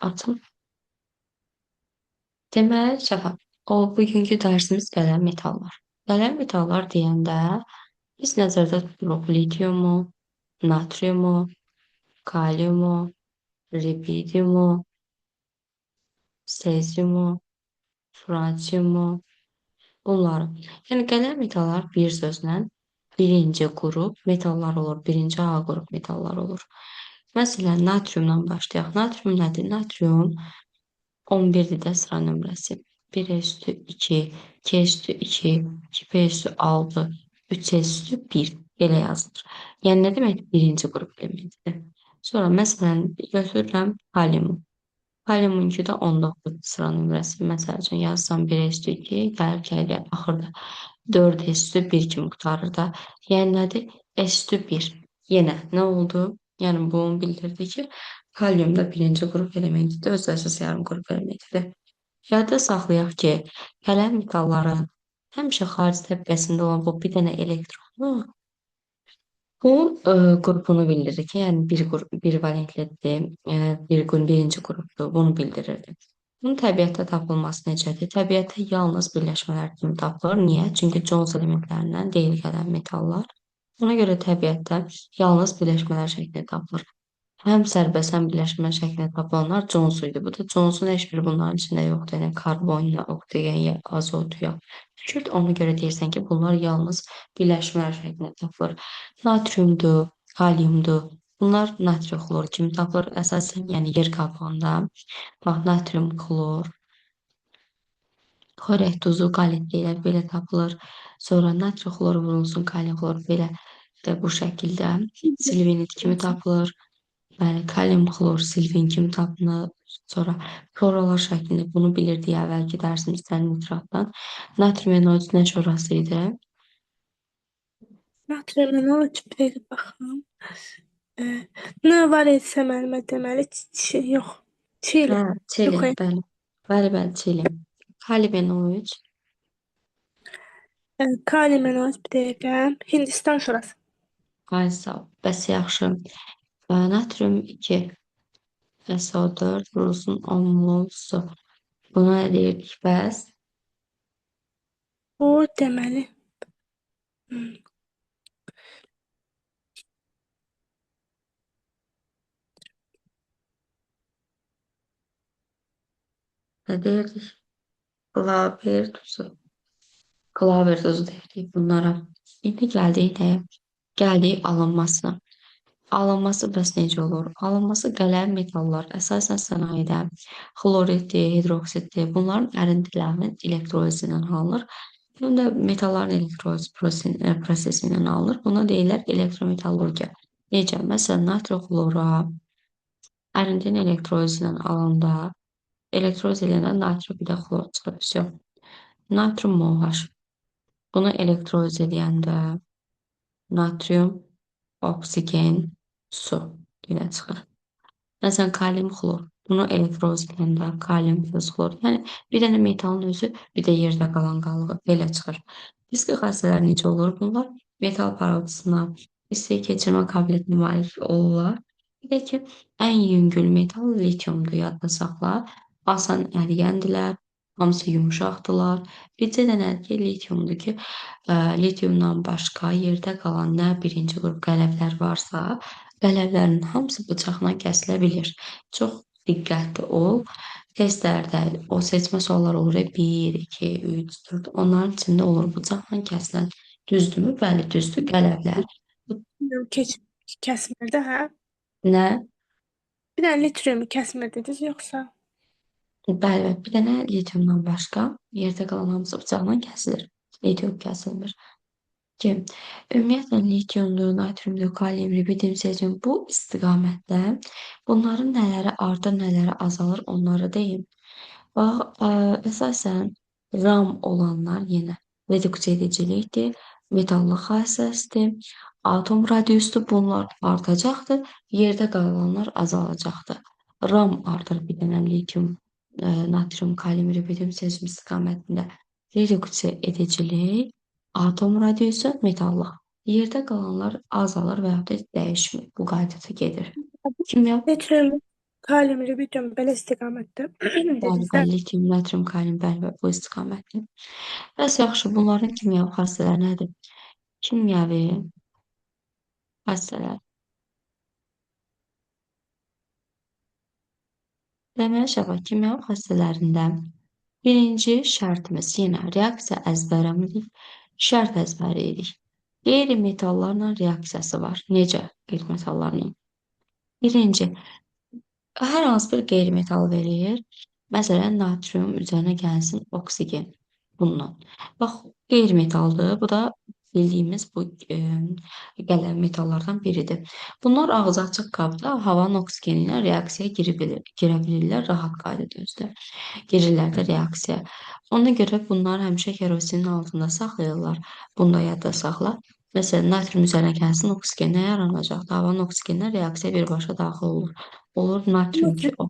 Atım. Deməli, Şəfa, bugünkü dərsimiz qələm metallar. Qələm metallar deyəndə biz nəzərdə tuturuq litiumu, natriumu, kaliumu, rubidiumu, seziumu, franciumu, bunları. Yəni qələm metallar bir sözlə birinci qrup metallar olur, birinci A qrup metallar olur. Məsələn, natriumdan başlayaq. Natrium nədir? Natrium 11-dir də sıra nömrəsi. 1 üstü 2, 2 üstü 2, 2 üstü 6, 3 üstü 1 belə yazılır. Yəni nə demək? Birinci qrup elementidir. Sonra məsələn götürürəm kaliumu. Kaliumunki də 19 sıra nömrəsi. Məsəl üçün yazsam 1 üstü 2, gəlir gəlir axırda 4 üstü 1 kimi qurtarır da. Yəni nədir? Üstü 1. Yenə nə oldu? Yəni bunu bildirdi ki, kalium da birinci qrup elementidir, öz əsas yarım qrup elementidir. Yadda saxlayaq ki, qələm metalların həmişə xarici təbəqəsində olan bu bir dənə elektronu bu qrupunu bildirir ki, yəni bir qrup, bir valentlidir, birinci qrupdur, bunu bildirirdi. Bunun təbiətdə tapılması necədir? Təbiətdə yalnız birləşmələr kimi tapılır. Niyə? Çünki Jones elementlərindən deyil qələm metallar. Ona görə təbiətdə yalnız birləşmələr şəklində tapılır. Həm sərbəst, həm birləşmə şəklində tapılanlar Jones idi. Bu da Jones-un heç biri bunların içində yoxdur. Yəni karbon, ya oksigen, ya azot, ya kükürt. Ona görə deyirsən ki, bunlar yalnız birləşmələr şəklində tapılır. Natriumdur, kaliumdur. Bunlar natrium xlor kimi tapılır. Əsasən, yəni yer qabığında. Bax, natrium xlor, xorək duzu, qalit deyilər, belə tapılır. Sonra natrium xlor vurulsun, kalium xlor belə də bu şəkildə silvinit kimi tapılır. Bəli, kalium xlor silvin kimi tapınır. Sonra şoralar şəklində bunu bilirdik əvvəlki dərsimizdən nitratdan. Natrium enoid nə şorası idi? Natriumdan olur bir dəqiqə baxım. N var etsə müəllimə deməli yox. Çili. Hə, Yox. çelin, bəli. Bəli, bəli, çelin. Kalium enoid, Kalium bir dəqiqə. Hindistan şurası. ay sağ ol. Bəs yaxşı. Natrium 2, SO4 vurulsun 10 mol su. Buna nə deyirdik bəs? O deməli. Nə deyirdik? Klaver tuzu. Klaver tuzu deyirdik bunlara. İndi gəldik nəyə? Gəldik alınmasına. Alınması bəs necə olur? Alınması qələm metallar əsasən sənayedə xloriddir, hidroksiddir. Bunların ərintilərinin elektrolizi ilə alınır. Bunun da metalların elektroliz prosesi ilə alınır. Buna deyirlər elektrometallurgiya. Necə? Məsələn, natri xlora ərintinin elektrolizi ilə alanda elektroliz edəndə natri bir də xlor çıxır. Vəsiyo. Natrium OH. Bunu elektroliz edəndə natrium, oksigen, su yenə çıxır. Məsələn, kalium xlor. Bunu elektroliz edəndə kalium plus xlor. Yəni, bir dənə metalın özü, bir də yerdə qalan qalığı belə çıxır. Fiziki xassələr necə olur? Bunlar metal paradosuna istilik keçirmə qabiliyyətinə malik olurlar. Bir də ki, ən yüngül metal litiumdur, yadda saxla. Asan əriyəndilər, hamısı yumuşaqdılar. Bircə dənə ki, litiumdur ki, litiumdan başqa yerdə qalan nə birinci qrup qələmlər varsa, qələmlərin hamısı bıçaqla kəsilə bilir. Çox diqqətli ol. Testlərdə o seçmə sualları olur. 1, 2, 3, 4. Onların içində olur bıçaqla kəsilən. Düzdürmü? Bəli, düzdür. Qələmlər. Kəsmirdə, hə? Nə? Bir dənə litriumu kəsmirdiniz yoxsa? Bəli, bir dənə litiumdan başqa yerdə qalan hamısı bıçaqla kəsilir. Litium kəsilmir. Ki, ümumiyyətlə litiumdur, natriumdur, kalium, rubidium, sezium bu istiqamətdə bunların nələri artır, nələri azalır onları deyim. Bax, əsasən ram olanlar yenə reduksiya edicilikdir, metallıq xassəsidir, atom radiusdur, bunlar artacaqdır, yerdə qalanlar azalacaqdır. Ram artır bir dənə litium, natrium, kalium, rubidium, sezium istiqamətində reduksiya edicilik, atom radiusu metallıq. Yerdə qalanlar azalır və yaxud da dəyişmir. Bu qaydada gedir. Kimya Litrium kalium, rubidium belə istiqamətdə Bəli, dediniz də. bəli, litium, natrium, kalium, bəli, bəli, bu istiqamətdə. Bəs yaxşı, bunların kimyəvi xassələri nədir? Kimyəvi xassələr. Deməli, Şəfa, kimyəvi xassələrində birinci şərtimiz yenə reaksiya əzbərəmilik, şərt əzbərilik. Qeyri-metallarla reaksiyası var. Necə qeyri-metallarla? Birinci, hər hansı bir qeyri-metal verir. Məsələn, natrium üzərinə gəlsin oksigen bundan. Bax, qeyri-metaldır. Bu da bildiyimiz bu qələm metallardan biridir. Bunlar ağzı açıq qabda havanın oksigeni ilə reaksiyaya girə bilirlər rahat qaydada özdə. Girirlər də reaksiyaya. Ona görə bunları həmişə kerosinin altında saxlayırlar. Bunu da yadda saxla. Məsələn, natrium üzərinə gəlsin oksigen nə yaranacaq? Havanın oksigeninə reaksiya birbaşa daxil olur. Olur natrium ki o.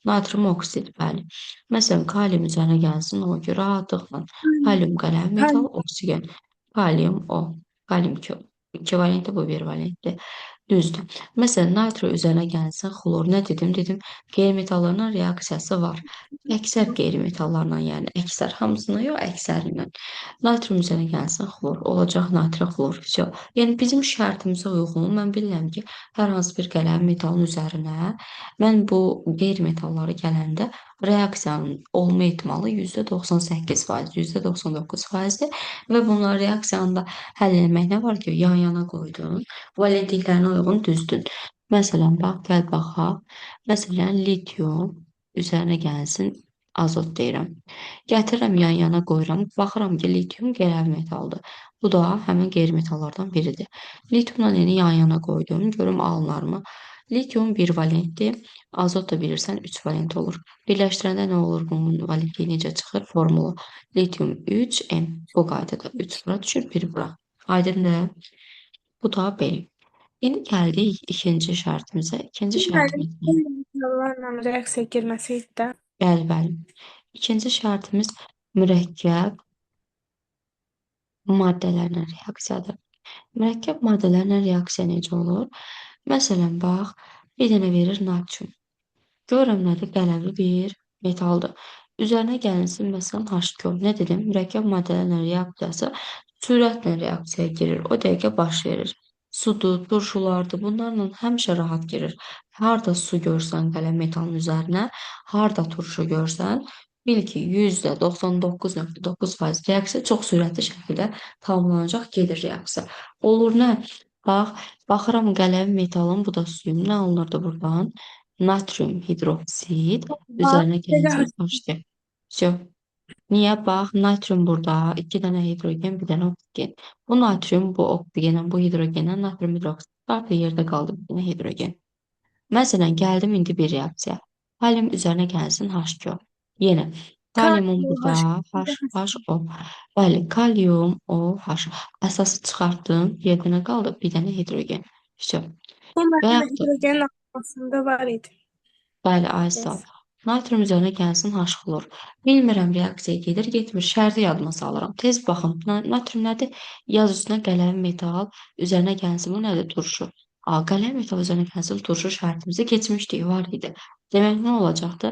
Natrium oksid, bəli. Məsələn, kalium üzərinə gəlsin o ki rahatlıqla. Kalium qələm metal, oksigen. Kalium o. Kalium ki o. İki valentli, bu bir valentli. Düzdür. Məsələn, natri üzərinə gəlsin xlor. Nə dedim? Dedim, qeyri-metallarla reaksiyası var. Əksər qeyri-metallarla, yəni əksər hamısına yox, əksərindən. Natrium üzərinə gəlsin xlor. Olacaq natri xlor. Vsyo. Yəni bizim şərtimizə uyğun mən bilirəm ki, hər hansı bir qələm metalın üzərinə mən bu qeyri-metalları gələndə reaksiyanın olma ehtimalı %98%, %99%dir və bunlar reaksiyanı da həll etmək nə var ki, yan-yana qoydum. Valentliklərinə uyğun düzdür. Məsələn, bax, gəl baxaq. Məsələn, litium üzərinə gəlsin azot deyirəm. Gətirirəm yan-yana qoyuram. Baxıram ki, litium qələm metaldır. Bu da həmin qeyri-metallardan biridir. Litiumla yeni yan-yana qoydum. Görüm alınarmı? Litium 1 valentdir. Azot da bilirsən 3 valent olur. Birləşdirəndə nə olur bunun valentliyi necə çıxır? Formulu. Litium 3M. Bu qaydada 3 bura düşür, 1 bura. Aydındır? Bu da B. İndi gəldik ikinci şərtimizə. İkinci Deməli, şərtimiz nə? metallarla reaksiya girməsi də Bəli, bəli. İkinci şərtimiz mürəkkəb maddələrlə reaksiyadır. Mürəkkəb maddələrlə reaksiya necə olur? Məsələn, bax, bir dənə verir natrium. Görürəm nədir? Qələmli bir metaldır. Üzərinə gəlinsin, məsələn, H2O. Nə dedim? Mürəkkəb maddələrlə reaksiyası sürətlə reaksiyaya girir. O dəqiqə baş verir. Sudur, turşulardır. Bunlarla həmişə rahat girir. Harda su görsən qələm metalın üzərinə, harda turşu görsən, bil ki, %99,9% reaksiya çox sürətli şəkildə tamamlanacaq, gedir reaksiya. Olur nə? Bax, baxıram qələm metalın, bu da suyum. Nə alınırdı buradan? Natrium hidroksid var. üzərinə gəlsin H2. Vsyo. Niyə? Bax, natrium burada, 2 dənə hidrogen, bir dənə oksigen. Bu natrium, bu oksigenlə, bu hidrogenlə natrium hidroksid farklı yerdə qaldı bir dənə hidrogen. Məsələn, gəldim indi bir reaksiya. Kalium üzərinə gəlsin H2O. Yenə kaliumun Kalium, burada HO. Bəli, kalium OH. Əsası çıxartdım, yerdə qaldı bir dənə hidrogen. Vsyo. bu Və mərhəmə yaxud da hidrogenin atmosferində var idi. bəli, Aysel. Yes. Natrium üzərinə gəlsin H-xlor. Bilmirəm reaksiya gedir, getmir. Şərti yadıma salıram. Tez baxın. Natrium nədir? Yaz üstünə qələm metal, üzərinə gəlsin. Bu nədir? Turşu. Qələm metal üzərinə gəlsin turşu şərtimizi keçmişdik, var idi. Demək nə olacaqdı?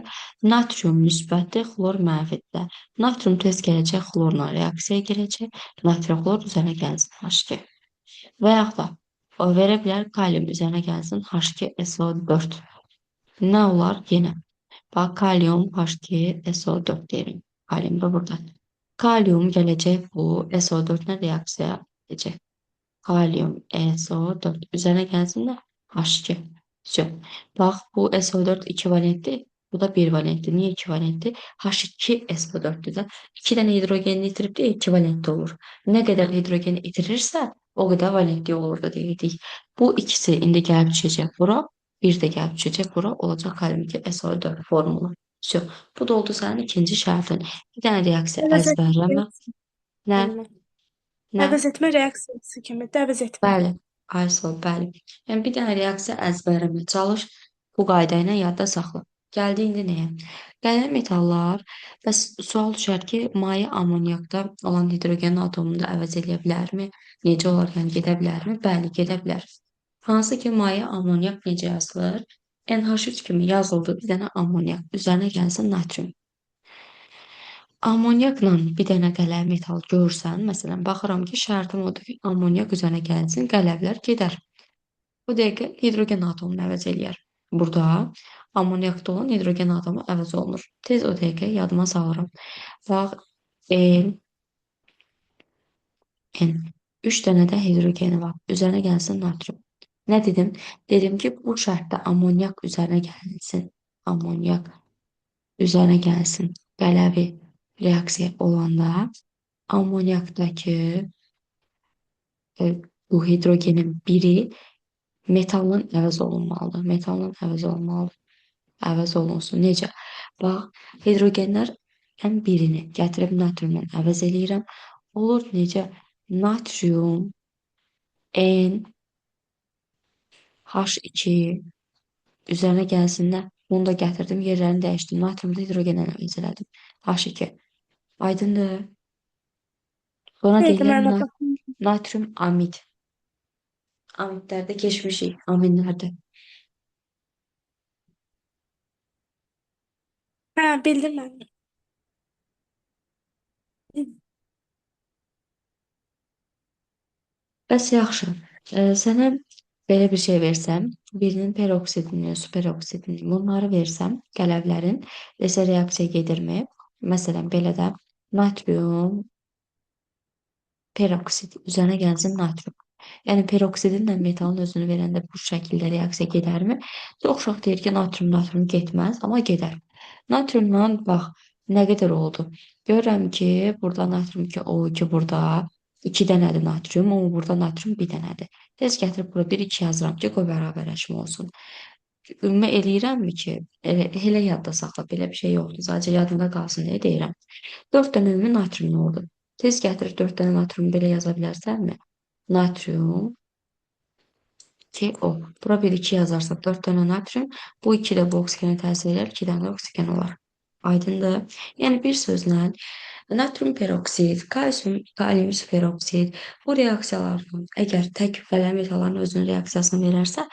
Natrium müsbətdir, xlor mənfidir. Natrium tez gələcək, xlorla reaksiyaya girəcək. Natrium xlor üzərinə gəlsin H2. Və yaxud da o verə bilər kalium üzərinə gəlsin H2SO4. Nə olar? Yenə. Bax, kalium H2SO4 deyirəm. Kalium da burada. Kalium gələcək bu SO4-lə reaksiya edəcək. Kalium SO4 üzərinə gəlsin də H2. Vsyo. Bax, bu SO4 2 valentdir. Bu da 1 valentdir. Niyə 2 valentdir? H2SO4-dür də. 2 dənə hidrogenini itirib 2 valentli olur. Nə qədər hidrogeni itirirsə, o qədər valentli olur da deyildik. Bu ikisi indi gəlib düşəcək bura. Bir də gəlib düşəcək bura. Olacaq kalium 2 SO4 formulu. Vsyo. Bu da oldu sənin ikinci şərtin. Bir dənə reaksiya Əvəz etmə, əzbərləmə. Nə? Nə? əvəz etmə reaksiyası kimi də əvəz etmə. Bəli, Aysel, bəli. Yəni bir dənə reaksiya əzbərimə çalış, bu qayda ilə yadda saxla. Gəldi indi nəyə? Qələm metallar, bəs sual düşər ki, maye amoniakda olan hidrogen atomunu da əvəz edə bilərmi? Necə olar, yəni gedə bilərmi? Bəli, gedə bilər. Hansı ki, maye amoniak necə yazılır? NH3 kimi yazıldı. Bir dənə amoniak. Üzərinə gəlsin natrium. Amoniakla bir dənə qələv metal görsən, məsələn, baxıram ki, şərtim odur ki, amoniak üzərinə gəlsin, qələvlər gedər. Bu dəqiqə hidrogen atomunu əvəz eləyər. Burada amoniakda olan hidrogen atomu əvəz olunur. Tez o dəqiqə yadıma salıram. Bax, N, N. 3 dənə də hidrogeni var. Üzərinə gəlsin natrium. Nə dedim? Dedim ki, bu şərtdə amoniak üzərinə gəlsin. Amoniak üzərinə gəlsin. Qələvi reaksiya olanda amoniakdakı bu hidrogenin biri metallın əvəz olunmalıdır. Metallın əvəz olunmalıdır. Əvəz olunsun. Necə? Bax, hidrogenlərdən birini gətirib natriumla əvəz eləyirəm. Olur necə? Natrium N H2 üzərinə gəlsinlər. Bunu da gətirdim, yerlərini dəyişdim. Natriumda hidrogenlə əvəz elədim. H2. Aydındır. Sonra Dəqiqə deyirlər müəllimə baxım. natrium amid. Amidlərdə keçmişik. Aminlərdə. Hə, bildim müəllimə. Bəs yaxşı. Sənə belə bir şey versəm, birinin peroksidini, superoksidini, bunları versəm, qələvlərin desə reaksiya gedirmi? Məsələn, belə də natrium peroksid üzərinə gəlsin natrium. Yəni peroksidinlə metalın özünü verəndə bu şəkildə reaksiya gedərmi? Çox uşaq deyir ki, natrium getməz, amma gedər. Natriumdan bax, nə qədər oldu? Görürəm ki, burada natrium 2, o 2 burada 2 dənədir natrium, amma burada natrium 1 dənədir. Tez gətirib bura 1, 2 yazıram ki, qoy bərabərləşmə olsun. Ümumə eləyirəmmi ki, elə yadda saxla, belə bir şey yoxdur. Sadəcə yadında qalsın deyə deyirəm. 4 dənə ümumi natrium nə oldu? Tez gətirib 4 dənə natriumu belə yaza bilərsənmi? Natrium 2O. Bura 1, 2 yazarsaq 4 dənə natrium. Bu 2 də bu oksigenə təsir edər. 2 dənə də oksigen olar. Aydındır. Yəni bir sözlə natrium peroksid, kalium superoksid bu reaksiyalardan əgər tək fəllə metalların özünün reaksiyasını verərsə,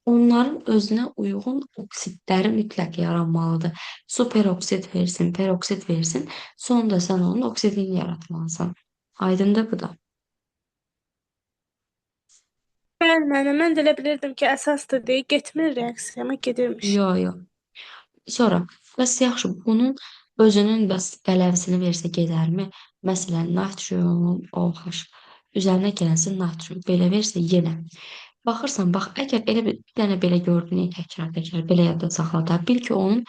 onların özünə uyğun oksidləri mütləq yaranmalıdır. Superoksid versin, peroksid versin, sonunda sən onun oksidini yaratmalısan. Aydındır bu da. Bəli müəllimə, mən də elə bilirdim ki, əsasdır deyə getmir reaksiyama, gedirmiş. Yo, yo. Sonra, bəs yaxşı, bunun özünün bəs qələvsini versə gedərmi? Məsələn, natrium, OH. Üzərinə gəlsin natrium. Belə versə yenə. Baxırsan, bax, əgər elə bir dənə belə gördüyünü təkrar belə yadda saxla, bil ki, onun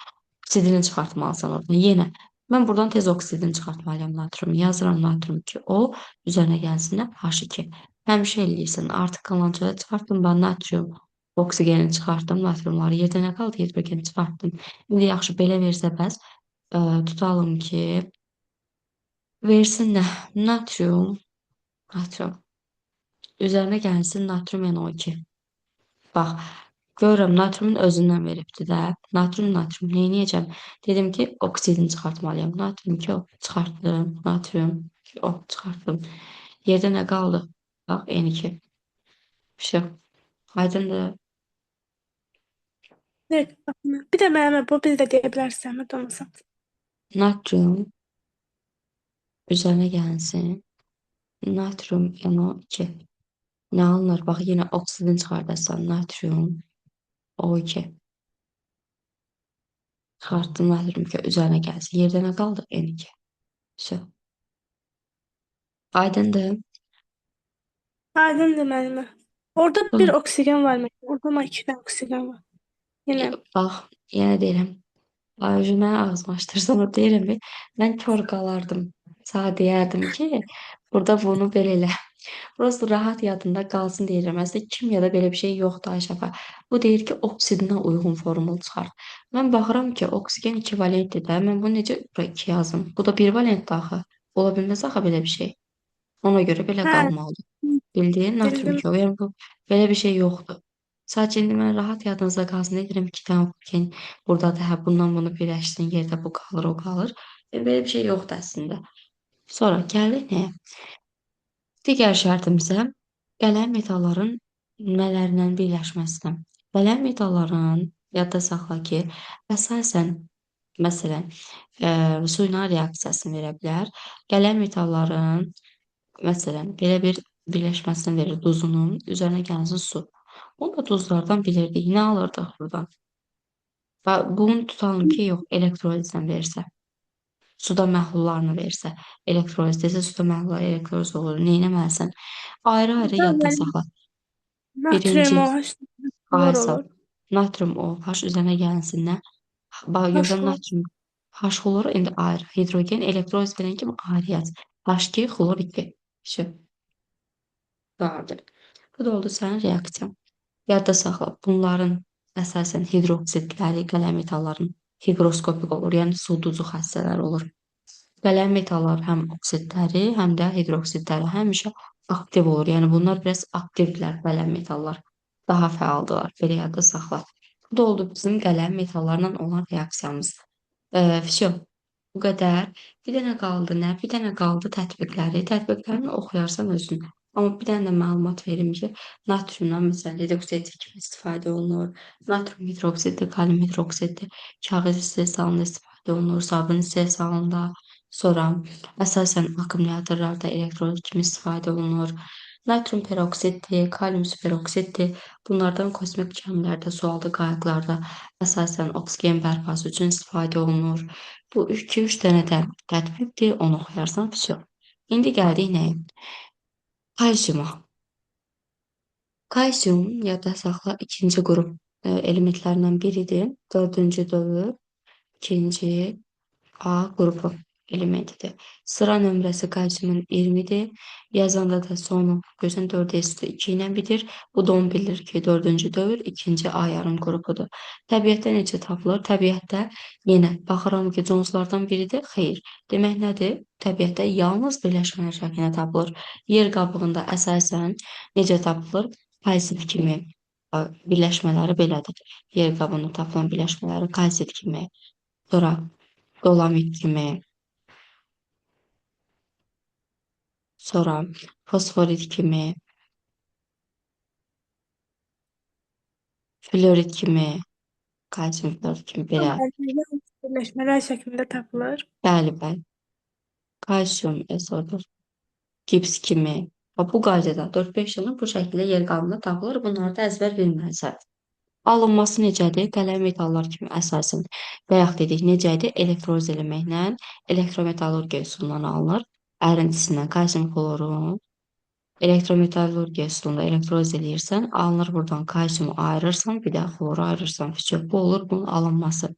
oksidini çıxartmalısan oradan. Yenə. Mən buradan tez oksidini çıxartmalıyam natrium. Yazıram natrium ki, o üzərinə gəlsin H2. Həmişə eləyirsən. Artıq qalançada çıxartdım ben natrium. Oksigeni çıxartdım, natriumları yerdə nə qaldı? Hidrogeni çıxartdım. İndi yaxşı belə versə bəs tutalım ki, versin nə? Natrium, natrium. Üzərinə gəlsin natrium NO2. Bax, görürəm natriumun özündən veribdi də. Natrium. Neyniyəcəm? Dedim ki, oksidini çıxartmalıyam. Natrium 2 çıxartdım. Natrium 2 çıxartdım. Yerdə nə qaldı? Bax, N2. Şey, aydındır. Dəqiqə baxım. Bir də müəllimə, bu bir də deyə bilərsən, mən olmasam. Natrium üzərinə gəlsin. Natrium NO2. Nə alınır? Bax, yenə oksidini çıxardarsan. Natrium O2. Çıxartdım natrium ki, üzərinə gəlsin. Yerdə nə qaldı? N2. Şey, aydındır. Aydındır müəllimə. Orada bir Bax, oksigen var mı? Orada mı 2 dənə oksigen var? Yenə. bax, yenə deyirəm. Mənə ağzımı açdırsan o deyirəm ki, mən kor qalardım. Sağ deyərdim ki, burada bunu belə elə. Burası rahat yadında qalsın deyirəm. Əslində kimyada belə bir şey yoxdur Ayşəfə. Bu deyir ki, oksidinə uyğun formul çıxart. Mən baxıram ki, oksigen 2 valentdir də. Mən bunu necə bura 2 yazım? Bu da 1 valentdir axı. Ola bilməz axı belə bir şey. Ona görə belə Hə, qalmalıdır. Bildiyin natrium bildim. 2. Yəni bu belə bir şey yoxdur. Sadəcə indi mən rahat yadınızda qalsın deyirəm 2 dənə oksigen buradadır. Hə, bundan bunu birləşdirin yerdə bu qalır, o qalır. Belə bir şey yoxdur əslində. Sonra gəlir nəyə? Digər şərtimizə qələm metalların nələrlə birləşməsinə. Qələm metalların Yadda saxla ki, əsasən, məsələn, suyuna reaksiyasını verə bilər. Qələm metalların, məsələn, belə bir birləşməsini verir duzunun, üzərinə gəlsin su. Bunu da duzlardan bilirdik. Nə alırdıq buradan? Və bunu tutalım ki, yox, elektrolizdən versə. Suda məhlullarını versə, elektroliz desə, suda məhlullar elektroliz olur. Neynəməlisən? Ayrı-ayrı yadda saxla. Natrium Birinci, OH klor Aysel, olur. natrium OH üzərinə gəlsinlər. Bax, H görürsən klor. natrium H xloru indi ayrı. Hidrogen elektroliz verən kimi ayrı yaz. H2 xlor 2. Şu, vardır. Bu da oldu sənin reaksiyan. Yadda saxla. Bunların əsasən hidroksidləri, qələm metalların higroskopik olur, yəni suducu xassələr olur. Qələm metallar həm oksidləri, həm də hidroksidləri həmişə aktiv olur. Yəni bunlar biraz aktivdirlər qələm metallar. Daha fəaldılar. Belə yadda saxla. Bu da oldu bizim qələm metallarla olan reaksiyamız. Vsyo. Bu qədər. Bir dənə qaldı nə? Bir dənə qaldı tətbiqləri. Tətbiqlərini oxuyarsan özün. Amma bir dənə də məlumat verim ki, natriumdan məsələn reduktiv kimi istifadə olunur. Natrium hidroksidi, kalium hidroksidi, kağız istehsalında istifadə olunur, sabun istehsalında. Sonra əsasən akkumulyatorlarda elektrolit kimi istifadə olunur. Natrium peroksiddir, kalium superoksiddir. Bunlardan kosmik gəmilərdə, sualtı qayıqlarda əsasən oksigen bərpası üçün istifadə olunur. Bu 2-3 dənə də tətbiqdir, onu oxuyarsan, vsyo. İndi gəldik nəyə? Kalsiuma. Kalsium, yadda saxla, ikinci qrup elementlərindən biridir. Dördüncü dövr, ikinci A qrupu elementidir. Sıra nömrəsi kalsiumun 20-dir. Yazanda da sonu görsən 4 üstü 2 ilə bitir. Bu da onu bilir ki, dördüncü dövr ikinci A yarım qrupudur. Təbiətdə necə tapılır? Təbiətdə yenə baxıram ki, Joneslardan biridir. Xeyr. Demək nədir? Təbiətdə yalnız birləşmələr şəklində tapılır. Yer qabığında əsasən necə tapılır? Kalsit kimi birləşmələri belədir. Yer qabığında tapılan birləşmələri kalsit kimi, sonra dolamit kimi, sonra fosforit kimi, florit kimi, kalsium florit kimi belə. Birləşmələr şəklində tapılır. Bəli, bəli. Kalsium ezodur, gips kimi. Bu qaydada 4-5 yılın bu şəkildə yer qabında tapılır. Bunları da əzbər bilməlisən. Alınması necədir? Qələm metallar kimi əsasən. Bayaq dedik, necə idi? Elektroliz eləməklə elektrometallurgiya üsulundan alınır. Ərintisindən kalsium klorun elektrometallurgiya üsulunda elektroliz eləyirsən, alınır buradan kalsiumu ayırırsan, bir də xloru ayırırsan. Bu olur bunun alınması.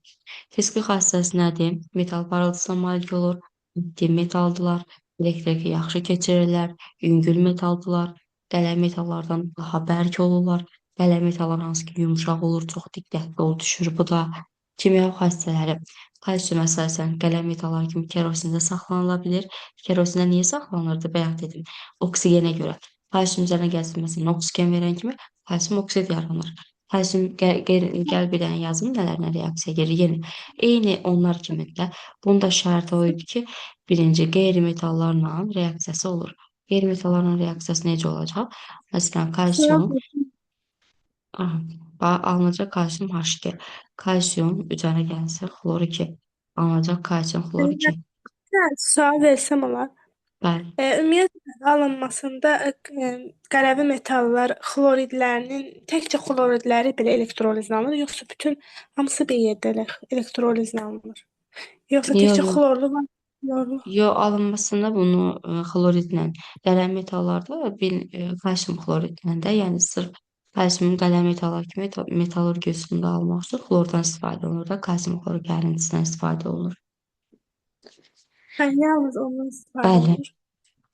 Fiziki xassəsi nədir? Metal parıltısına malik olur, ciddi metaldılar, elektriki yaxşı keçirirlər, yüngül metaldılar, qələm metallardan daha bərk olurlar. Qələm metallar hansı ki yumşaq olur, çox diqqətli ol, düşür. Bu da kimya xassələri. Kalsium əsasən qələm metalları kimi kerosində saxlanıla bilir. Kerosində niyə saxlanılırdı? Bayaq dedim. Oksigenə görə. Kalsium üzərinə gəlsin, məsələn, oksigen verən kimi kalsium oksid yaranır. Kalsium gəl bir dənə yazım nələrlə reaksiya gedir. Yenə eyni onlar kimi də bunun da şərti o idi ki, birinci qeyri-metallarla reaksiyası olur. Qeyri-metallarla reaksiyası necə olacaq? Məsələn, Sıra kalsium alınacaq kalsium H2. Kalsium üzərinə gəlsin xlor 2. Alınacaq kalsium xlor 2. sual versəm olar. Bəli. Ümumiyyətlə alınmasında qələvi metallar xloridlərinin təkcə xloridləri belə elektrolizlə alınır, yoxsa bütün hamısı bir yerdə elektrolizlə alınır? Yoxsa Yox, təkcə yox. xlorlu var, xlorlu? Yo, alınmasında bunu xloridlə, qələm metallarda kalsium xloridlə də, yəni sırf kalsiumun qələm metallar kimi metallurgiya üsulunda almaq üçün xlordan istifadə olunur da, kalsium xlorid ərintisindən istifadə olunur. Yalnız ondan istifadə Bəli, olunur.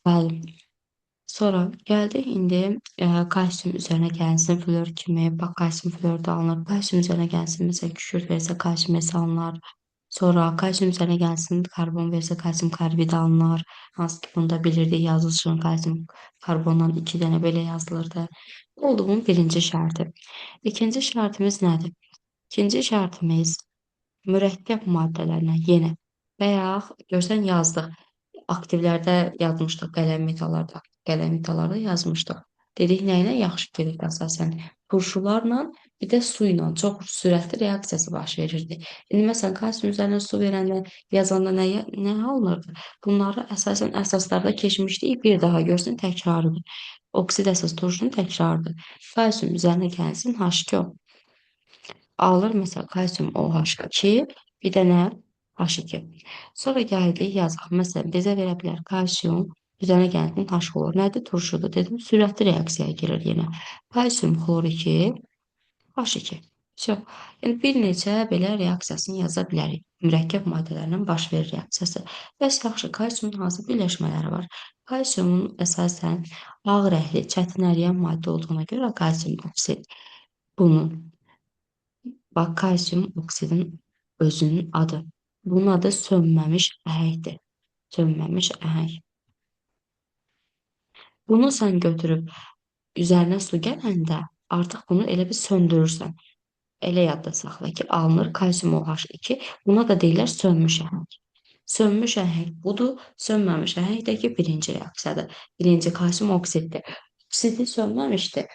bəli. Sonra gəldik indi kalsium üzərinə gəlsin flor kimi. Bax, kalsium flor da alınır. Kalsium üzərinə gəlsin, məsələn, kükürt versə kalsium alınır. Sonra kalsium üzərinə gəlsin, karbon versə kalsium karbid alınır. Hansı ki, bunu da bilirdik, yazılışın kalsium karbondan 2 dənə belə yazılırdı. Oldu bunun birinci şərti. İkinci şərtimiz nədir? İkinci şərtimiz mürəkkəb maddələrlə yenə. Bayaq görsən yazdıq. Aktivlərdə yazmışdıq, qələm metallarda yazmışdıq. Dedik nə ilə yaxşı gedir əsasən? turşularla bir də su ilə çox sürətli reaksiyası baş verirdi. İndi məsələn kalsium üzərinə su verəndə yazanda nə alınırdı? Bunları əsasən əsaslarda keçmişdik, bir daha görsün təkrarıdır. Oksid əsas turşunun təkrarıdır. Kalsium üzərinə gəlsin H2O. Alır məsələn kalsium OH2, bir də nə? H2. Sonra gəldik yazaq. Məsələn, bizə verə bilər kalsium üzərinə gəlsin H olur. Nədir? Turşudur. Dedim, sürətli reaksiyaya girir yenə. Kalsium xlor 2, H2. Çox. Yəni bir neçə belə reaksiyasını yaza bilərik. Mürəkkəb maddələrlə baş verir reaksiyası. Bəs yaxşı, kalsiumun hansı birləşmələri var? Kalsiumun əsasən ağ rəngli, çətin əriyən maddə olduğuna görə kalsium oksid. Bunun bax, kalsium oksidin özünün adı. Bunun adı sönməmiş əhəkdir. Sönməmiş əhək. Bunu sən götürüb üzərinə su gələndə artıq bunu elə bir söndürürsən. Elə yadda saxla ki, alınır kalsium OH2. Buna da deyirlər sönmüş əhək. Sönmüş əhək budur. Sönməmiş əhəkdəki birinci reaksiyadır. Birinci kalsium oksiddir. Oksidi sönməmişdir.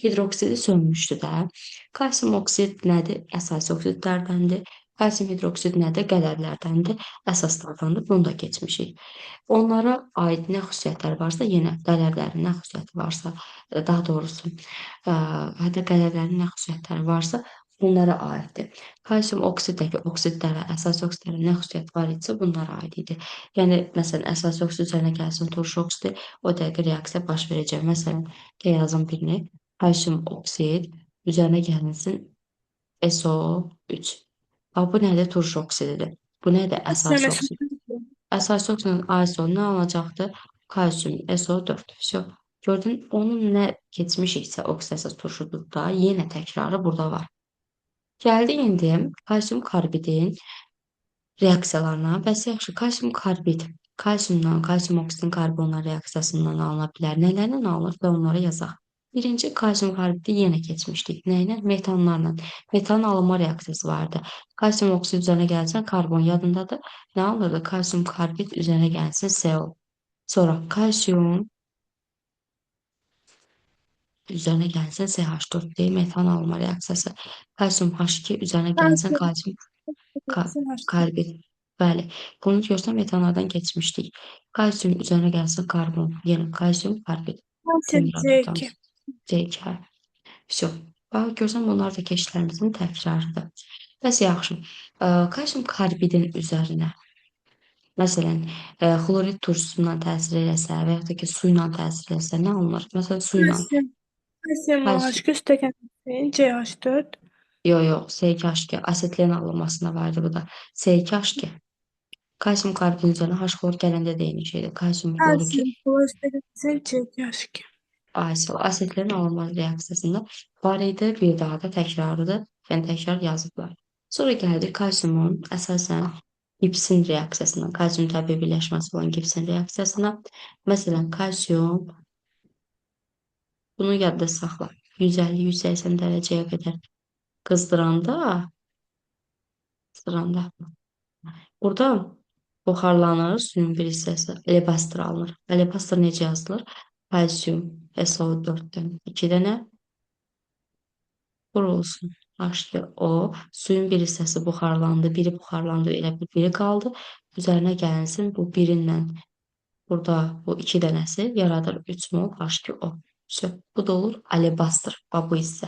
Hidroksidi sönmüşdü də. Kalsium oksid nədir? Əsas oksidlərdəndir. Kalsium hidroksid nədir? Qədərlərdəndir. Əsaslardandır. Bunu da keçmişik. Onlara aid nə xüsusiyyətləri varsa, yenə qələmlərin nə xüsusiyyəti varsa, daha doğrusu, hətta qələmlərin nə xüsusiyyətləri varsa, bunlara aiddir. Kalsium oksiddəki oksidlərə, əsas oksidlərə nə xüsusiyyət var idisə, bunlara aid idi. Yəni, məsələn, əsas oksid üzərinə gəlsin turşu oksidi, o dəqiqə reaksiya baş verəcək. Məsələn, yazın birini, kalsium oksid üzərinə gəlsin SO3. Bu nədir? Turşu oksididir. Bu nədir? Əsas oksid. Əsas oksidin ASO nə alacaqdır? Kalsium SO4. Vəsə, gördün, onun nə keçmişiksə oksidasiya turşudur da, yenə təkrarı burada var. Gəldi indi kalsium karbidin reaksiyalarına. Bəs yaxşı, kalsium karbid kalsiumdan, kalsium oksidin karbonla reaksiyasından alına bilər. Nələrlə alınır və onları yazaq. Birinci kalsium karbidi yenə keçmişdik. Nə ilə? Metanlarla. Metanın alınma reaksiyası vardı. Kalsium oksid üzərinə gəlsən karbon yadındadır. Nə alınırdı? Kalsium karbid üzərinə gəlsin CO. Sonra kalsium üzərinə gəlsin CH4 deyil, metan alınma reaksiyası. Kalsium H2 üzərinə gəlsin kalsium karbid. Bəli, bunu görsən metanlardan keçmişdik. Kalsium üzərinə gəlsin karbon, yenə kalsium karbid. C2. C2. Vəsə, bax, görsən bunlar da keçişlərimizin təkrarıdır. Bəs yaxşı, kalsium karbidin üzərinə, məsələn, xlorid turşusundan təsir eləsə və yaxud da ki, su ilə təsir eləsə nə alınır? Məsələn, su ilə Kalsium kalsium, OH2 stəkan CH4. yox, S2H2 asetlen alınmasına var idi bu da. S2H2. Kalsium karbidin üzərinə H xlor gələndə də eyni şeydir. Kalsium xloru 2 Kalsium klor stəkan C2H2. asetlerin alınma reaksiyasında var idi, bir daha da təkrarıdır. Yəni təkrar yazıblar. Sonra gəldik kalsiumun əsasən gipsin reaksiyasına, kalsium təbii birləşməsi olan gipsin reaksiyasına. Məsələn, kalsium, bunu yadda saxla. 150-180 dərəcəyə qədər qızdıranda, burada buxarlanır, suyun bir hissəsi alebastr alınır. Alebastr necə yazılır? Kalsium SO4-dən 2 dənə olsun. H2O, suyun bir hissəsi buxarlandı, biri buxarlandı, elə bir biri qaldı. Üzərinə gəlsin bu birinlə burada bu 2 dənəsi yaradır 3 mol H2O. Bu da olur alebastr. Bu hissə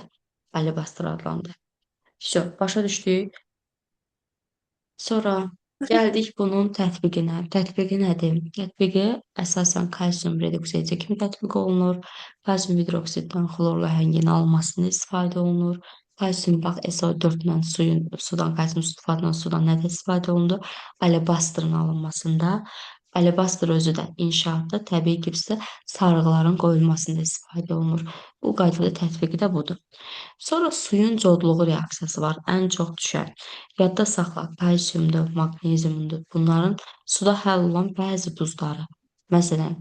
alebastr adlandı. Başa düşdük. Sonra gəldik bunun tətbiqinə. Tətbiqi nədir? Tətbiqi əsasən kalsium reduksiya edici kimi tətbiq olunur. Kalsium hidroksiddən xlorla həngin alınmasını istifadə olunur. Kalsium bax SO4 ilə sudan, kalsium sulfatla sudan nədə istifadə olunur? Alebastrın alınmasında. Alebastr özü də inşaatda, təbii gipsdə sarğıların qoyulmasında istifadə olunur. Bu qaydada tətbiqi də budur. Sonra suyun codluğu reaksiyası var. Ən çox düşən. Yadda saxla, kalsiumdur, maqneziumdur. Bunların suda həll olan bəzi duzları. Məsələn,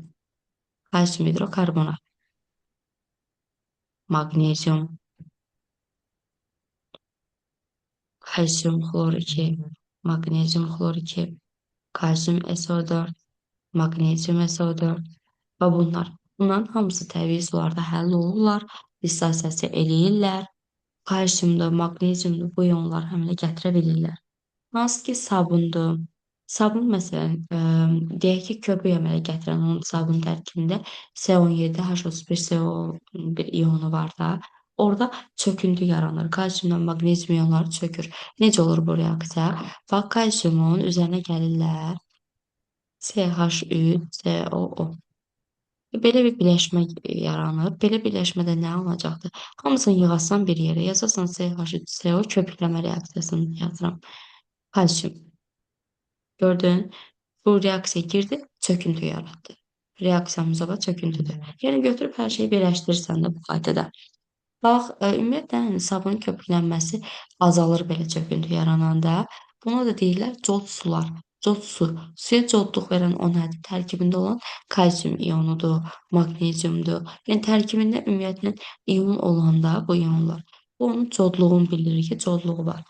kalsium hidrokarbonat, maqnezium, kalsium xlor 2, maqnezium xlor 2, kalsium SO4, maqnezium SO4 və bunlar. Bunların hamısı təbii sularda həll olurlar. dissosiasiya eləyirlər. Kalsiumdur, maqneziumdur, bu ionlar əmələ gətirə bilirlər. Hansı ki sabundur. Sabun məsələn, deyək ki, köpük əmələ gətirən onun sabun tərkibində C17, H31, CO1 ionu var da. Orada çöküntü yaranır. Kalsiumla maqnezium ionları çökür. Necə olur bu reaksiya? Bax, kalsiumun üzərinə gəlirlər. CH3, COO. Belə bir birləşmə yaranır. Belə birləşmədə nə olacaqdır? Hamısını yığasan bir yerə, yazasan CH3, CO köpüklənmə reaksiyasını yazıram. Kalsium. Gördün? Bu reaksiya girdi, çöküntü yaratdı. Reaksiyamız da çöküntüdür. Yəni götürüb hər şeyi birləşdirirsən də bu qaydada. Bax, ümumiyyətlə sabunun köpüklənməsi azalır belə çöküntü yarananda. Buna da deyirlər cod sular. Cod su. Suya codluq verən o nədir? Tərkibində olan kalsium ionudur, maqneziumdur. Yəni tərkibində ümumiyyətlə ion olanda bu ionlar. Bu onun codluğunu bildirir ki, codluğu var.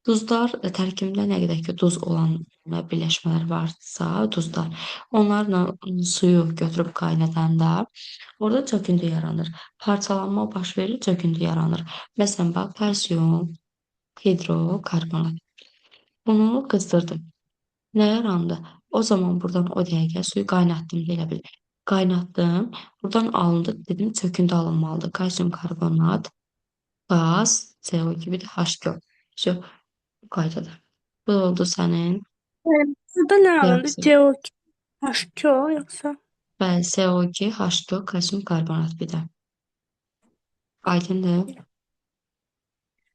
Duzlar tərkibində nə qədər ki duz olan birləşmələr varsa, duzlar, onlarla suyu götürüb qaynadanda orada çöküntü yaranır. Parçalanma baş verir, çöküntü yaranır. Məsələn, bax, kalsium, hidrokarbonat. Bunu qızdırdım. Nə yarandı? O zaman buradan o dəqiqə suyu qaynatdım deyə bilir. Qaynatdım. Buradan alındı, dedim, çöküntü alınmalıdır. Kalsium karbonat, qaz, CO2, bir də H2O. Bu qaydada. Bu oldu sənin Burada nə alındı? reaksiyan. CO2, H2O yoxsa? Bəli, CO2, H2O, kalsium karbonat bir də. Aydındır?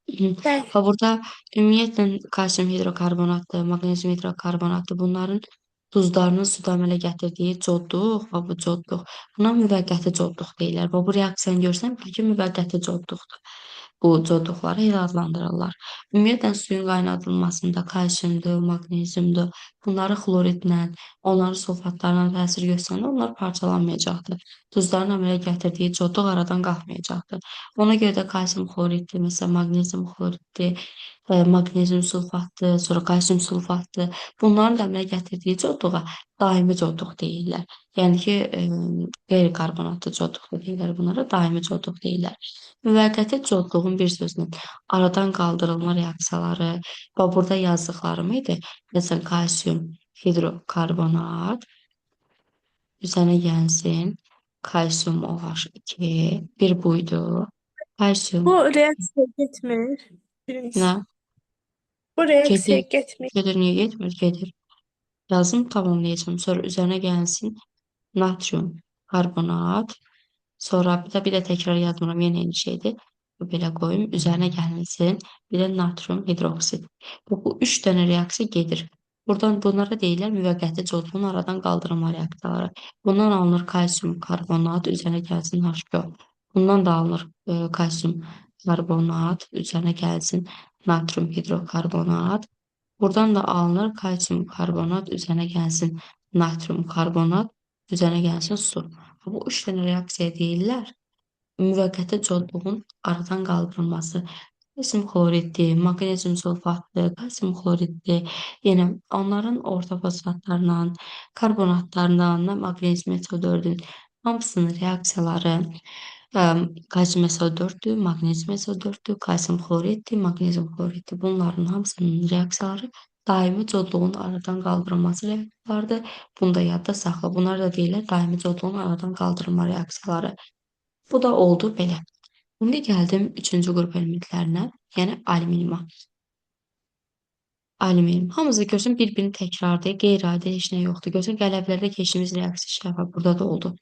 Bəli. Və burada ümumiyyətlə kalsium hidrokarbonatdır, maqnezium hidrokarbonatdır. Bunların duzlarının suda əmələ gətirdiyi codluq və bu codluq. Buna müvəqqəti codluq deyirlər. Və bu reaksiyanı görsən, bil ki, müvəqqəti codluqdur. Bu codluqları elə adlandırırlar. Ümumiyyətlə suyun qaynadılmasında kalsiumdur, maqneziumdur. Bunları xloridlə, onların sulfatlarla təsir göstərəndə onlar parçalanmayacaqdır. Duzların əmələ gətirdiyi codluq aradan qalxmayacaqdır. Ona görə də kalsium xloriddir, məsələn, maqnezium xloriddir, maqnezium sulfatdır, sonra kalsium sulfatdır. Bunların da əmələ gətirdiyi codluğa daimi codluq deyirlər. Yəni ki, qeyri-karbonatlı codluq da deyirlər bunlara, daimi codluq deyirlər. Müvəqqəti codluğun bir sözlə aradan qaldırılma reaksiyaları və burada yazdıqlarım idi. Məsələn, kalsium hidrokarbonat üzərinə gəlsin. Kalsium OH2 bir buydu. Kalsium Bu reaksiya getmir. Birincisi. nə? Bu reaksiya Gedir. getmir. Gedir, niyə getmir? Gedir. Yazım tamamlayacağım. Sonra üzerine gelsin natrium karbonat. Sonra bir de tekrar yazmıram. Yine aynı şeydi. Bu belə koyayım. Üzerine gelsin. Bir de natrium hidroksit. Bu üç tane reaksiya gedir. Buradan bunlara deyirlər müvəqqəti codluğun aradan qaldırma reaksiyaları. Bundan alınır kalsium karbonat, üzerine gelsin H2O. Bundan da alınır kalsium karbonat, üzerine gelsin natrium hidrokarbonat. Buradan da alınır kalsium karbonat, üzerine gelsin natrium karbonat, üzerine gelsin su. Bu üç tane reaksiya deyirlər müvəqqəti codluğun aradan qaldırılması. Kalsium xloriddir, maqnezium sulfatdır, kalsium xloriddir. Yəni onların orta fosfatlarla, karbonatlarla, maqnezium SO4-ün hamısının reaksiyaları kalsium SO4-dür, maqnezium SO4-dür, kalsium xloriddir, maqnezium xloriddir. Bunların hamısının reaksiyaları daimi codluğun aradan qaldırılması reaksiyalarıdır. Bunu da yadda saxla. Bunlar da deyirlər daimi codluğun aradan qaldırılma reaksiyaları. Bu da oldu belə. İndi gəldim üçüncü qrup elementlərinə, yəni alüminiuma. Alüminium. Hamısı görsün bir-birini təkrardır, qeyri-adi heç nə yoxdur. Görsün qələmlərdə keçdiyimiz reaksiya işləri burada da oldu.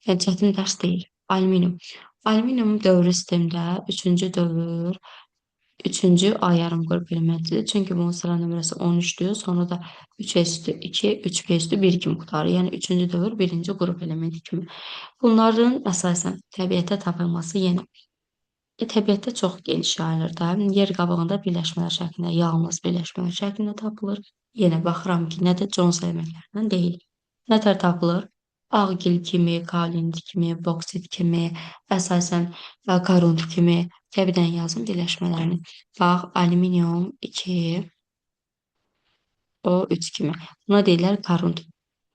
Yəni çətin dərs deyil. Alüminium. Alüminium dövrü sistemdə üçüncü dövr, üçüncü A yarım qrup elementidir. Çünki bunun sıra nömrəsi 13-dür. Sonra da 3s2, 3p 1 kimi qutarır. Yəni üçüncü dövr birinci qrup elementi kimi. Bunların əsasən təbiətdə tapılması yenə təbiətdə çox geniş yayılır da. Yer qabığında birləşmələr şəklində, yalnız birləşmələr şəklində tapılır. Yenə baxıram ki, nə də Jones elementlərindən deyil. Nətər tapılır? Ağgil kimi, kaolint kimi, boksit kimi, əsasən korund kimi təbidən yazın birləşmələrini. Bax, alüminium 2, O3 kimi. Buna deyirlər korund.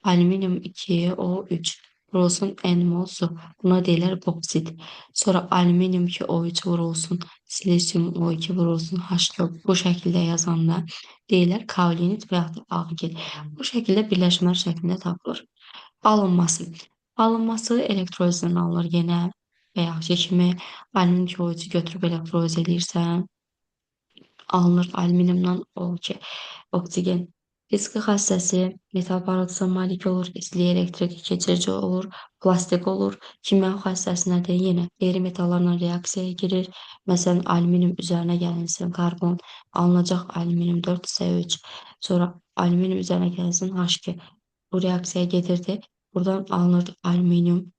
Alüminium 2, O3. vurulsun n-mol su. Buna deyirlər boksit. Sonra alüminium 2O3 vurulsun, silisium O2 vurulsun, H2O. Bu şəkildə yazanda deyirlər kaolinit və yaxud da ağgil. Bu şəkildə birləşmələr şəklində tapılır. Alınması. Alınması elektrolizdən alınır yenə və yaxud ki kimi alüminium 2O3-ü götürüb elektroliz edirsən, alınır alüminiumdan o ki, oksigen. Fiziki xassəsi metal parıltısına malik olur, istilik elektrik keçirici olur, plastik olur. Kimyəvi xassəsi nədir? Yenə qeyri-metallarla reaksiyaya girir. Məsələn, alüminium üzərinə gəlinsin karbon, alınacaq alüminium 4 C3, sonra alüminium üzərinə gəlinsin H2. Bu reaksiyaya gedirdi. Buradan alınır alüminium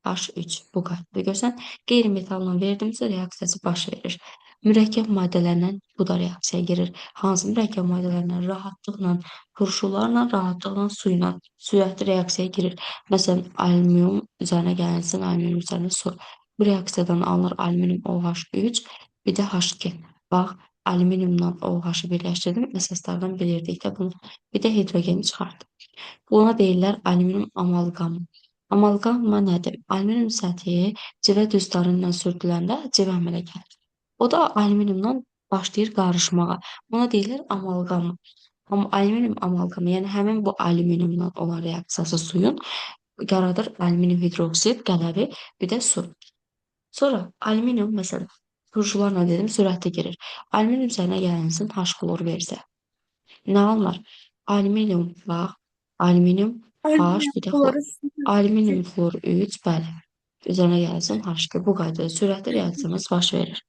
H3 bu qaydada. Görsən, qeyri-metalla verdimsə reaksiyası baş verir. Mürəkkəb maddələrlə bu da reaksiyaya girir. Hansı mürəkkəb maddələrlə? Rahatlıqla, turşularla, rahatlıqla su ilə sürətli reaksiyaya girir. Məsələn, alüminium üzərinə gəlinsin, alüminium üzərinə su. Bu reaksiyadan alınır alüminium OH3, bir də H2. Bax, alüminiumla OH-ı birləşdirdim. Əsaslardan bilirdik də bunu. Bir də hidrogeni çıxartdım. Buna deyirlər alüminium amalqamı. Amalqama nədir? Alüminium səthi civə düzdarı ilə sürtüləndə civə əmələ gəlir. O da alüminiumdan başlayır qarışmağa. Buna deyirlər amalqama. Amma alüminium amalqamı, yəni həmin bu alüminiumdan olan reaksiyası suyun yaradır alüminium hidroksid, qələvi, bir də su. Sonra alüminium, məsələn, turşularla dedim, sürətli girir. Alüminium üzərinə gəlinsin, H klor versə. Nə alınır? Alüminium, bax, alüminium H, Alüminium bir də xlor. kloru Alüminium xlor 3, bəli. Üzərinə gəlsin H2. Bu qaydada sürətli reaksiyamız baş verir.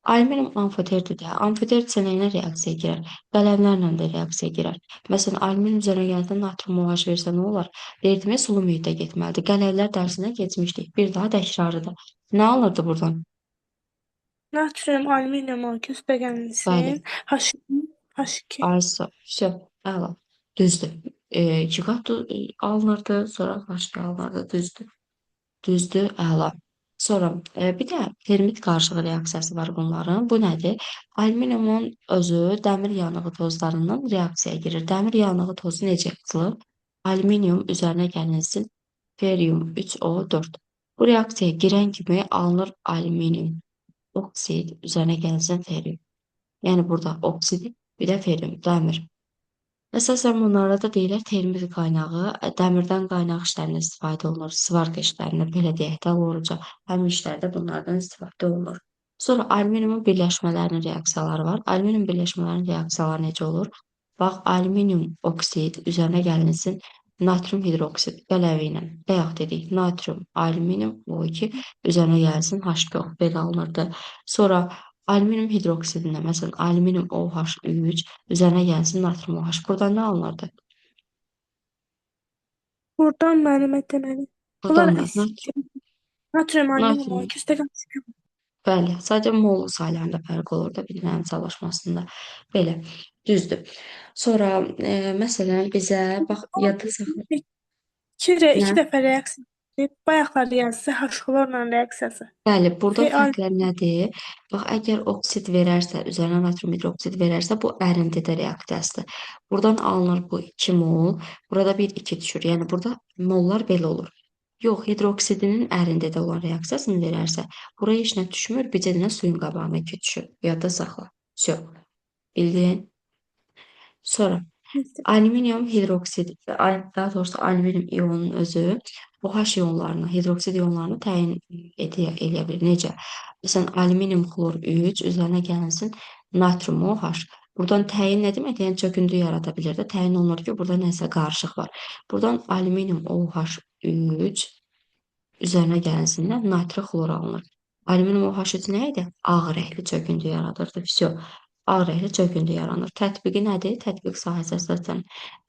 Alüminium amfoterdir də. Amfoter isə nə ilə reaksiyaya girər? Qələmlərlə də reaksiyaya girər. Məsələn, alüminium üzərinə gəlsən natrium OH versə nə olar? Verdiyimiz sulu mühitdə getməlidir. Qələnlər dərsindən keçmişdik. Bir daha təkrarıdır. Nə alırdı buradan? natrium, alüminium Bəli. küsbəgənlisin. H2, H2. Aysa, əla. Düzdür. İki qat alınırdı, sonra başqa alınırdı. Düzdür. Düzdür, əla. Sonra bir də termit qarışığı reaksiyası var bunların. Bu nədir? Alüminiumun özü dəmir yanığı tozlarından reaksiyaya girir. Dəmir yanığı tozu necə yazılır? Alüminium üzərinə gəlinsin ferium 3O4. Bu reaksiyaya girən kimi alınır alüminium oksid, üzərinə gəlinsin ferium. Yəni burada oksid, bir də ferium, dəmir. Əsasən bunlarda da deyirlər termit qaynağı, dəmirdən qaynaq işlərində istifadə olunur, svarqa işlərində, belə deyək də, oruca, həmin işlərdə bunlardan istifadə olunur. Sonra alüminiumun birləşmələrinin reaksiyaları var. Alüminium birləşmələrinin reaksiyaları necə olur? Bax, alüminium oksid üzərinə gəlinsin natrium hidroksid qələvi ilə. Bayaq dedik, natrium, alüminium, O2 üzərinə gəlinsin H2O, belə alınırdı. Sonra alüminium hidroksidində, məsələn, alüminium OH3 üzərinə gəlsin natrium OH. Buradan nə alınırdı? Buradan müəllimə deməli. Bunlar Buradan da əsil. Natrium, alüminium, natrium. o küsbəgan. Bəli, sadəcə mol saylarında fərq olur da bir-birinin çalışmasında. Belə, düzdür. Sonra, məsələn, bizə, bax, yadda saxla. İki Nə? dəfə reaksiya edib, bayaqlar yazısı H-xlorla reaksiyası. Bəli, burada Feal fərqlər nədir? Bax, əgər oksid verərsə, üzərinə natrium hidroksid verərsə, bu ərindidə reaksiyasıdır. Buradan alınır bu 2 mol, burada 1-2 düşür. Yəni, burada mollar belə olur. Yox, hidroksidinin ərindədə olan reaksiyasını verərsə, buraya heç nə düşmür, bircə dənə suyun qabağına 2 düşür. Yadda saxla. Всё. Bildin? Sonra alüminium hidroksid, daha doğrusu alüminium ionunun özü OH ionlarını, hidroksid ionlarını təyin edə bilir. Necə? Məsələn, alüminium xlor 3 üzərinə gəlinsin natrium OH. Buradan təyin nə demək? Yəni çöküntü yarada bilir də. Təyin olunur ki, burada nəsə qarışıq var. Buradan alüminium OH3 üzərinə gəlinsinlər natri xlor alınır. Alüminium OH3 nə idi? Ağ rəngli çöküntü yaradırdı. Всё. Ağ rəngli çöküntü yaranır. Tətbiqi nədir? Tətbiq sahəsi əsasən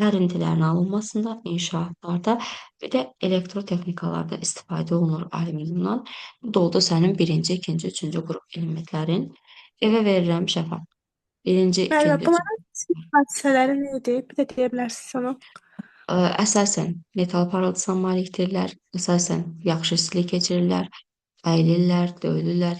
ərintilərin alınmasında, inşaatlarda, bir də elektrotexnikalarda istifadə olunur alüminiumdan. Bu da oldu sənin birinci, ikinci, üçüncü qrup elementlərin. Evə verirəm şəfa. Birinci, Müəllimə, ikinci, üçüncü. bunların hadisələri nə idi? Bir də deyə bilərsiniz onu. Əsasən metal parıltısına malikdirlər, əsasən yaxşı istilik keçirirlər, əyilirlər, döyülürlər.